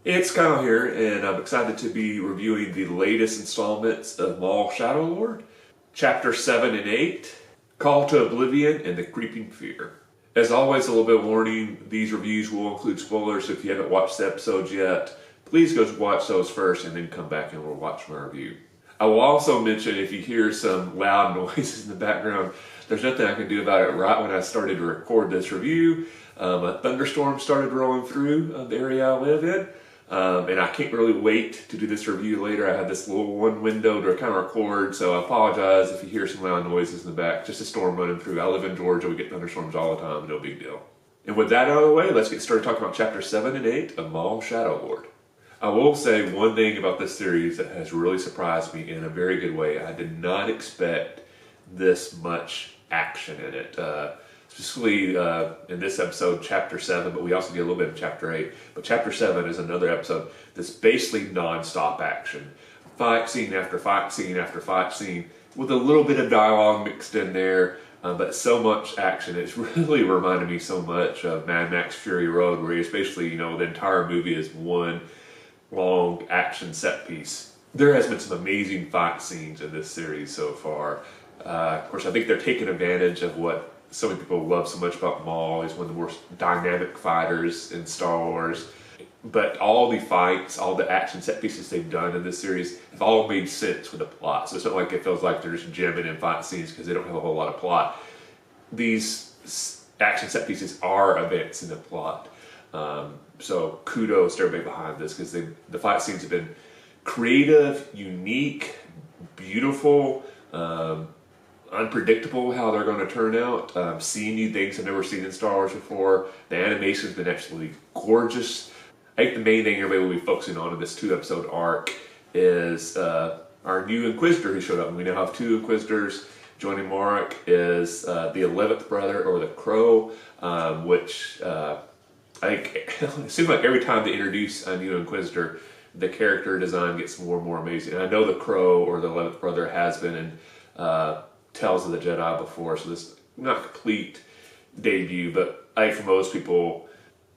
It's Kyle here, and I'm excited to be reviewing the latest installments of Maul Shadow Lord, Chapter 7 and 8, Call to Oblivion, and the Creeping Fear. As always, a little bit of warning, these reviews will include spoilers, so if you haven't watched the episodes yet, please go watch those first and then come back and we'll watch my review. I will also mention if you hear some loud noises in the background, there's nothing I can do about it. Right when I started to record this review, a thunderstorm started rolling through the area I live in. And I can't really wait to do this review later. I have this little one window to kind of record, so I apologize if you hear some loud noises in the back. Just a storm running through. I live in Georgia. We get thunderstorms all the time. No big deal. And with that out of the way, let's get started talking about Chapter 7 and 8 of Maul Shadow Lord. I will say one thing about this series that has really surprised me in a very good way. I did not expect this much action in it. Specifically in this episode, Chapter 7, but we also get a little bit in Chapter 8. But Chapter 7 is another episode that's basically non-stop action. Fight scene after fight scene after fight scene, with a little bit of dialogue mixed in there, but so much action. It's really reminded me so much of Mad Max Fury Road, where it's basically, the entire movie is one long action set piece. There has been some amazing fight scenes in this series so far. Of course, I think they're taking advantage of what so many people love so much about Maul. He's one of the most dynamic fighters in Star Wars. But all the fights, all the action set pieces they've done in this series have all made sense with the plot. So it's not like it feels like they're just jamming in fight scenes because they don't have a whole lot of plot. These action set pieces are events in the plot. So kudos to everybody behind this, because the fight scenes have been creative, unique, beautiful, unpredictable how they're going to turn out. Seeing new things I've never seen in Star Wars before. The animation's been absolutely gorgeous. I think the main thing everybody will be focusing on in this 2-episode arc is our new Inquisitor who showed up. And we now have 2 Inquisitors. Joining Marek is the 11th brother, or the Crow, which I think it seems like every time they introduce a new Inquisitor, the character design gets more and more amazing. And I know the Crow, or the 11th brother, has been in Tales of the Jedi before, so this is not a complete debut, but I think for most people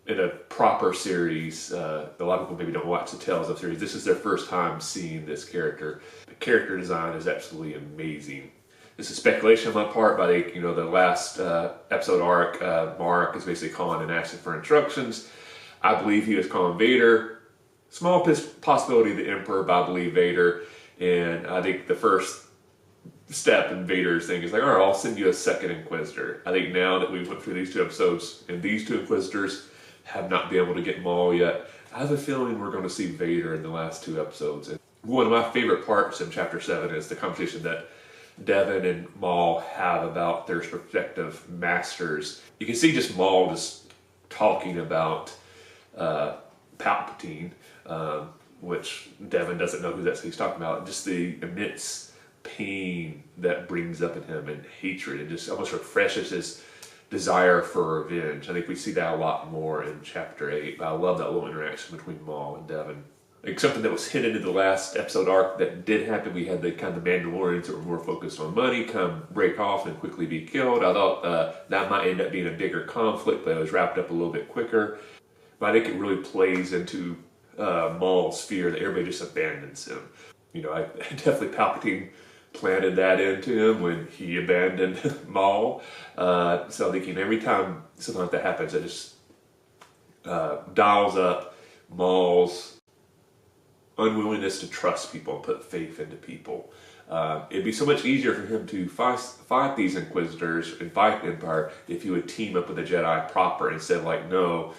in a proper series, a lot of people maybe don't watch the Tales of series, this is their first time seeing this character. The character design is absolutely amazing. This is speculation on my part, but I think, the last episode arc, Marek is basically calling and asking for instructions. I believe he was calling Vader. Small possibility the Emperor, but I believe Vader. And I think the first step in Vader's thing is like, all right, I'll send you a second Inquisitor. I think now that we went through these 2 episodes, and these 2 Inquisitors have not been able to get Maul yet, I have a feeling we're going to see Vader in the last 2 episodes. And one of my favorite parts in Chapter 7 is the conversation that Devin and Maul have about their respective masters. You can see just Maul just talking about Palpatine, which Devin doesn't know who he's talking about. Just the immense pain that brings up in him, and hatred, and just almost refreshes his desire for revenge. I think we see that a lot more in Chapter 8, but I love that little interaction between Maul and Devin. Like something that was hidden in the last episode arc that did happen, we had the kind of Mandalorians that were more focused on money come break off and quickly be killed. I thought that might end up being a bigger conflict, but it was wrapped up a little bit quicker. But I think it really plays into Maul's fear that everybody just abandons him. I definitely Palpatine planted that into him when he abandoned Maul. So I think every time something like that happens, it just dials up Maul's unwillingness to trust people and put faith into people. It'd be so much easier for him to fight these Inquisitors and fight the Empire if he would team up with the Jedi proper, instead of like, no,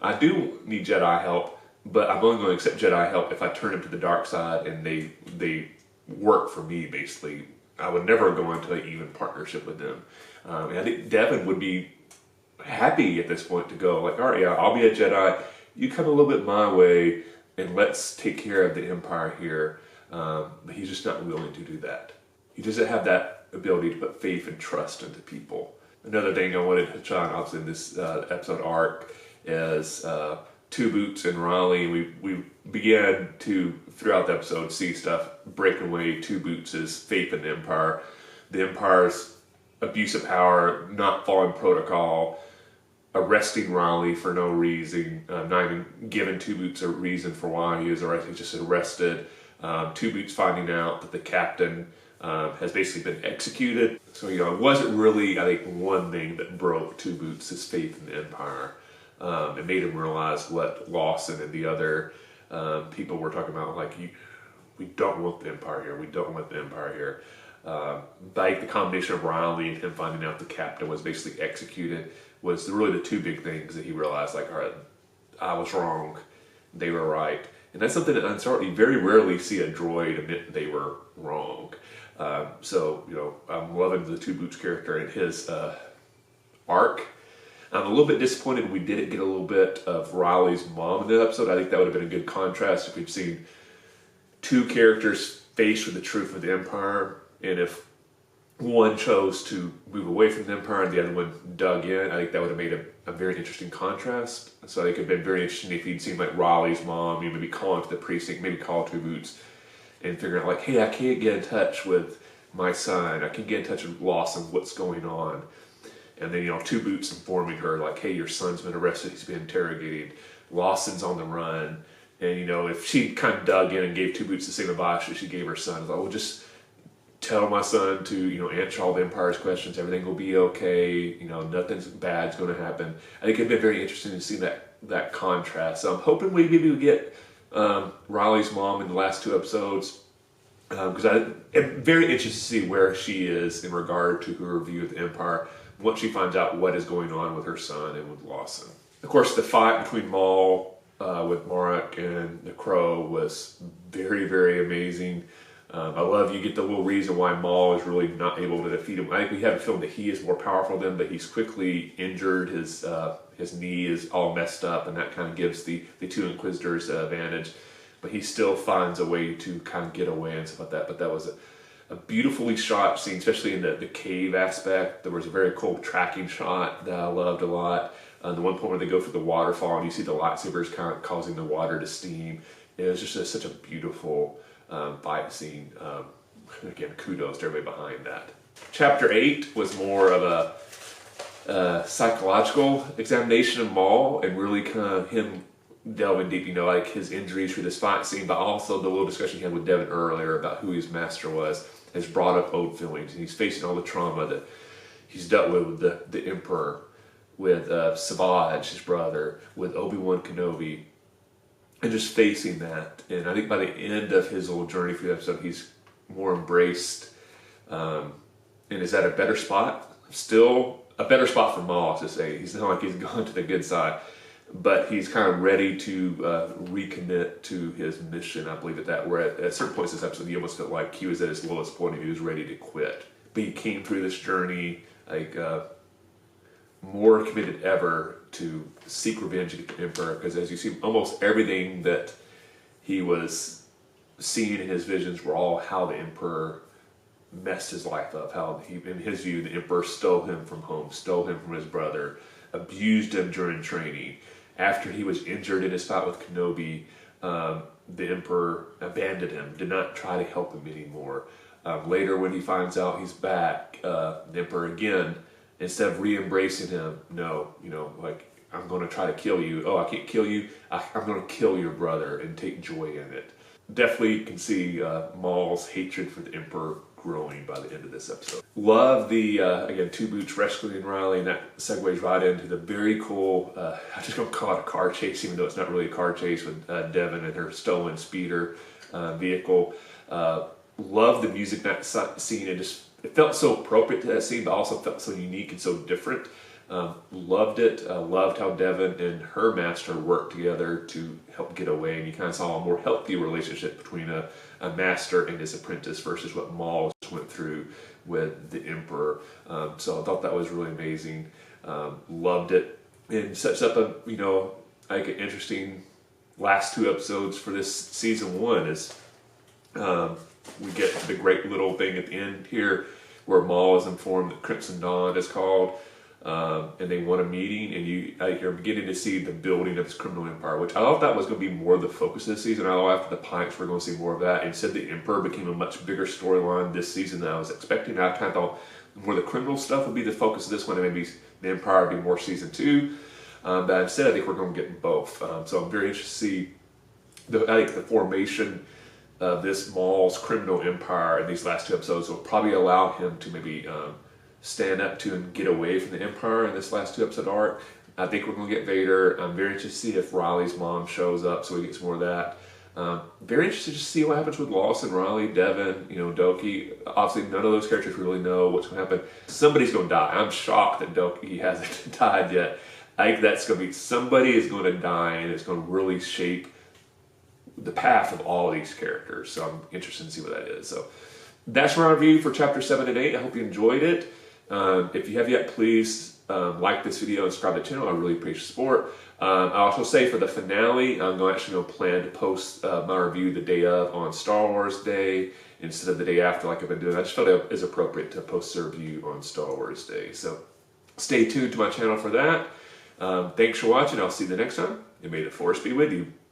I do need Jedi help, but I'm only going to accept Jedi help if I turn them to the dark side and they work for me, basically. I would never go into an even partnership with them. And I think Devin would be happy at this point to go like, all right, yeah, I'll be a Jedi. You come a little bit my way, and let's take care of the Empire here. But he's just not willing to do that. He doesn't have that ability to put faith and trust into people. Another thing I wanted to touch on, obviously, in this episode arc is Two Boots and Riley. We began to, throughout the episode, see stuff break away Two Boots' faith in the Empire. The Empire's abuse of power, not following protocol, arresting Riley for no reason, not even giving Two Boots a reason for why he was arrested. He's just arrested. Two Boots finding out that the captain has basically been executed. So, you know, it wasn't really, I think, one thing that broke Two Boots' faith in the Empire. It made him realize what Lawson and the other people were talking about, like, we don't want the Empire here, we don't want the Empire here. Like the combination of Riley and him finding out the captain was basically executed was really the two big things that he realized, like, all right, I was wrong, they were right. And that's something that you very rarely see a droid admit they were wrong. So, you know, I'm loving the Two Boots character and his arc. I'm a little bit disappointed we didn't get a little bit of Riley's mom in the episode. I think that would have been a good contrast if we'd seen two characters faced with the truth of the Empire, and if one chose to move away from the Empire and the other one dug in. I think that would have made a very interesting contrast. So I think it would have been very interesting if you'd seen like Raleigh's mom, maybe call into the precinct, maybe call Two Boots and figure out like, hey, I can't get in touch with my son. I can't get in touch with Lawson. What's going on? And then, you know, Two Boots informing her like, hey, your son's been arrested. He's been interrogated. Lawson's on the run. And, you know, if she kind of dug in and gave Two Boots the same advice that she gave her son, like, well, just tell my son to, you know, answer all the Empire's questions. Everything will be okay. You know, nothing bad's going to happen. I think it'd been very interesting to see that contrast. So I'm hoping maybe we get Riley's mom in the last two episodes, because I'm very interested to see where she is in regard to her view of the Empire once she finds out what is going on with her son and with Lawson. Of course, the fight between Maul with Marek and the Crow was very, very amazing. I love you get the little reason why Maul is really not able to defeat him. I think we have a feeling that he is more powerful than him, but he's quickly injured. His knee is all messed up, and that kind of gives the two Inquisitors an advantage. But he still finds a way to kind of get away and stuff like that. But that was a beautifully shot scene, especially in the cave aspect. There was a very cool tracking shot that I loved a lot. The one point where they go for the waterfall and you see the lightsabers kind of causing the water to steam. It was just such a beautiful fight scene. Again, kudos to everybody behind that. Chapter 8 was more of a psychological examination of Maul and really kind of him delving deep, you know, like his injuries for this fight scene, but also the little discussion he had with Devin earlier about who his master was has brought up old feelings, and he's facing all the trauma that he's dealt with the Emperor, with Savage, his brother, with Obi-Wan Kenobi, and just facing that. And I think by the end of his little journey through the episode, he's more embraced and is at a better spot. Still a better spot for Maul, to say. He's not like he's gone to the good side, but he's kind of ready to recommit to his mission. I believe where at certain points in this episode, he almost felt like he was at his lowest point and he was ready to quit. But he came through this journey like more committed ever to seek revenge against the Emperor, because as you see, almost everything that he was seeing in his visions were all how the Emperor messed his life up, how he, in his view, the Emperor stole him from home, stole him from his brother, abused him during training. After he was injured in his fight with Kenobi, the Emperor abandoned him, did not try to help him anymore. Later, when he finds out he's back, the Emperor again, instead of re-embracing him, no, you know, like, I'm going to try to kill you. Oh, I can't kill you. I'm going to kill your brother and take joy in it. Definitely can see Maul's hatred for the Emperor growing by the end of this episode. Love the, again, Two Boots rescuing Riley, and that segues right into the very cool, I'm just going to call it a car chase, even though it's not really a car chase, with Devin and her stolen speeder vehicle. Love the music in that scene. It felt so appropriate to that scene, but also felt so unique and so different. Loved it. Loved how Devin and her master worked together to help get away, and you kind of saw a more healthy relationship between a master and his apprentice versus what Maul went through with the Emperor. So I thought that was really amazing. Loved it, and sets up a, you know, like an interesting last two episodes for this season 1 is we get the great little thing at the end here where Maul is informed that Crimson Dawn is called, and they want a meeting, and you're beginning to see the building of this criminal empire, which I thought that was going to be more of the focus of this season. I thought after the Pikes we're going to see more of that. Instead, the Emperor became a much bigger storyline this season than I was expecting. I kind of thought more the criminal stuff would be the focus of this one, and maybe the Empire would be more season 2. But instead, I think we're going to get both. So I'm very interested to see I think the formation of this Maul's criminal empire in these last 2 episodes will probably allow him to maybe stand up to and get away from the empire in this last 2 episode arc. I think we're going to get Vader. I'm very interested to see if Riley's mom shows up, so we get some more of that. Very interested to see what happens with Lawson, Riley, Devin, Doki. Obviously, none of those characters really know what's going to happen. Somebody's going to die. I'm shocked that Doki hasn't died yet. I think that's going to be, somebody is going to die, and it's going to really shape the path of all of these characters. So I'm interested to see what that is. So that's my review for chapter 7 and 8. I hope you enjoyed it. If you have yet, please like this video and subscribe to the channel. I really appreciate your support. I also say for the finale, I'm actually going to plan to post my review the day of on Star Wars Day instead of the day after like I've been doing. I just felt it was appropriate to post a review on Star Wars Day. So stay tuned to my channel for that. Thanks for watching. I'll see you the next time. And may the Force be with you.